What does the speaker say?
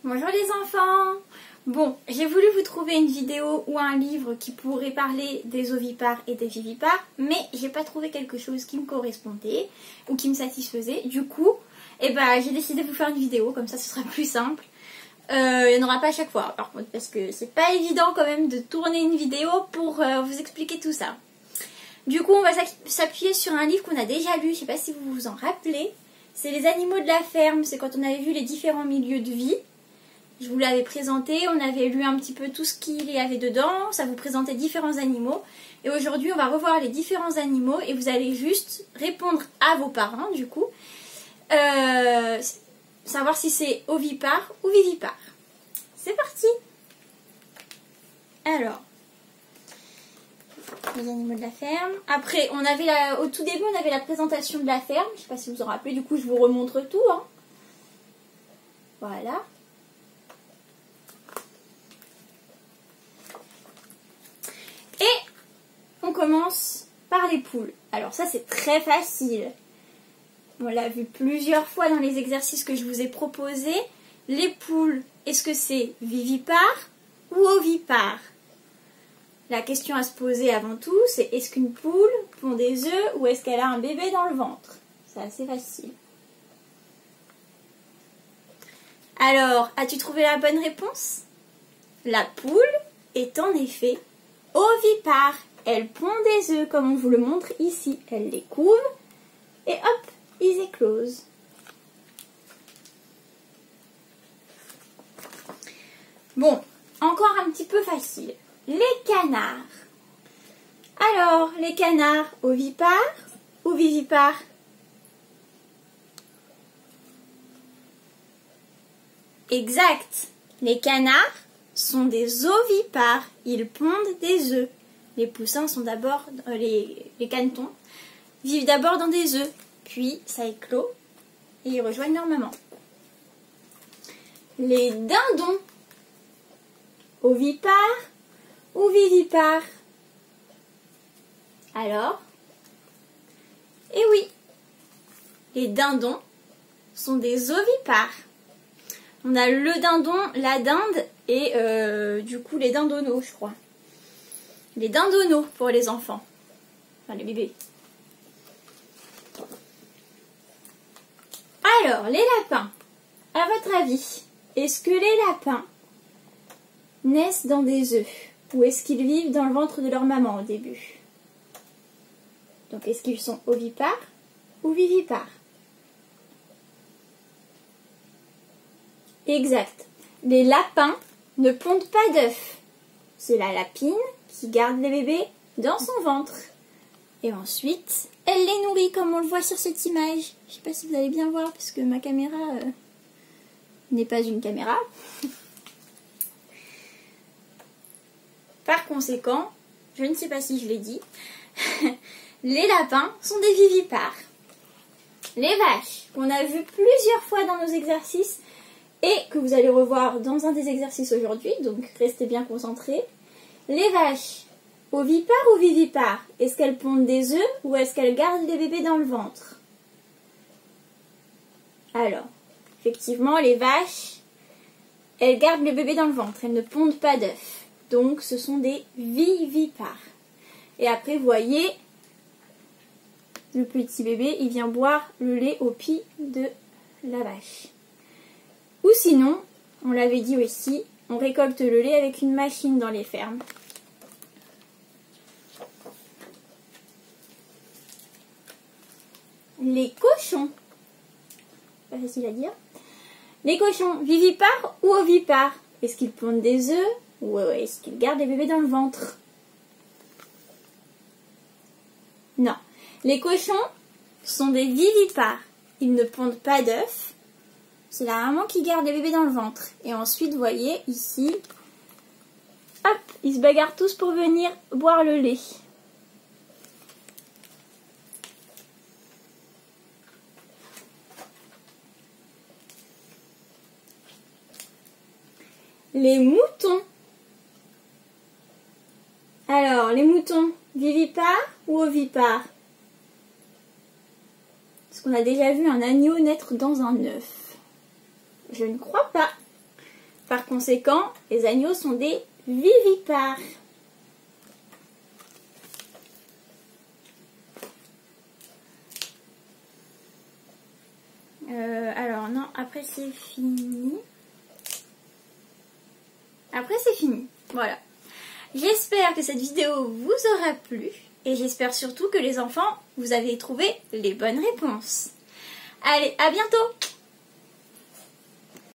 Bonjour les enfants. Bon, j'ai voulu vous trouver une vidéo ou un livre qui pourrait parler des ovipares et des vivipares, mais j'ai pas trouvé quelque chose qui me correspondait ou qui me satisfaisait. Du coup, j'ai décidé de vous faire une vidéo, comme ça ce sera plus simple. Il n'y en aura pas à chaque fois par contre, parce que c'est pas évident quand même de tourner une vidéo pour vous expliquer tout ça. Du coup, on va s'appuyer sur un livre qu'on a déjà lu, je sais pas si vous vous en rappelez. C'est Les animaux de la ferme, c'est quand on avait vu les différents milieux de vie. Je vous l'avais présenté, on avait lu un petit peu tout ce qu'il y avait dedans, ça vous présentait différents animaux. Et aujourd'hui, on va revoir les différents animaux et vous allez juste répondre à vos parents, du coup. Savoir si c'est ovipare ou vivipare. C'est parti! Alors, les animaux de la ferme. Après, on avait au tout début, on avait la présentation de la ferme. Je ne sais pas si vous vous en rappelez, du coup, je vous remontre tout. Hein. Voilà. Et on commence par les poules. Alors ça, c'est très facile. On l'a vu plusieurs fois dans les exercices que je vous ai proposés. Les poules, est-ce que c'est vivipare ou ovipare? La question à se poser avant tout, c'est est-ce qu'une poule pond des œufs ou est-ce qu'elle a un bébé dans le ventre? C'est assez facile. Alors, as-tu trouvé la bonne réponse? La poule est en effet ovipare. Elle pond des œufs comme on vous le montre ici. Elle les couve et hop, ils éclosent. Bon, encore un petit peu facile. Les canards. Alors, les canards, ovipares ou vivipares? Exact. Les canards sont des ovipares. Ils pondent des œufs. Les poussins sont d'abord, les canetons, vivent d'abord dans des œufs. Puis, ça éclot et ils rejoignent leur maman. Les dindons, ovipares ou vivipares? Alors? Eh oui, les dindons sont des ovipares. On a le dindon, la dinde et du coup les dindonneaux, je crois. Les dindonneaux pour les enfants, enfin les bébés. Alors, les lapins, à votre avis, est-ce que les lapins naissent dans des œufs ou est-ce qu'ils vivent dans le ventre de leur maman au début? Donc, est-ce qu'ils sont ovipares ou vivipares? Exact. Les lapins ne pondent pas d'œufs. C'est la lapine qui garde les bébés dans son ventre. Et ensuite, elle les nourrit comme on le voit sur cette image. Je ne sais pas si vous allez bien voir parce que ma caméra n'est pas une caméra. Par conséquent, je ne sais pas si je l'ai dit, les lapins sont des vivipares. Les vaches, qu'on a vu plusieurs fois dans nos exercices et que vous allez revoir dans un des exercices aujourd'hui, donc restez bien concentrés. Les vaches, ovipares ou vivipares? Est-ce qu'elles pondent des œufs ou est-ce qu'elles gardent les bébés dans le ventre? Alors, effectivement, les vaches, elles gardent le bébé dans le ventre, elles ne pondent pas d'œufs. Donc, ce sont des vivipares. Et après, vous voyez, le petit bébé, il vient boire le lait au pied de la vache. Ou sinon, on l'avait dit aussi, on récolte le lait avec une machine dans les fermes. Les cochons, pas facile à dire. Les cochons, vivipares ou ovipares? Est-ce qu'ils pondent des œufs ou est-ce qu'ils gardent les bébés dans le ventre? Non. Les cochons sont des vivipares. Ils ne pondent pas d'œufs. C'est la maman qui garde les bébés dans le ventre. Et ensuite, vous voyez, ici, hop, ils se bagarrent tous pour venir boire le lait. Les moutons. Alors, les moutons, vivipares ou ovipares? Est-ce qu'on a déjà vu un agneau naître dans un œuf? Je ne crois pas. Par conséquent, les agneaux sont des vivipares. Alors non, après c'est fini. Après c'est fini, voilà. J'espère que cette vidéo vous aura plu et j'espère surtout que les enfants, vous avez trouvé les bonnes réponses. Allez, à bientôt!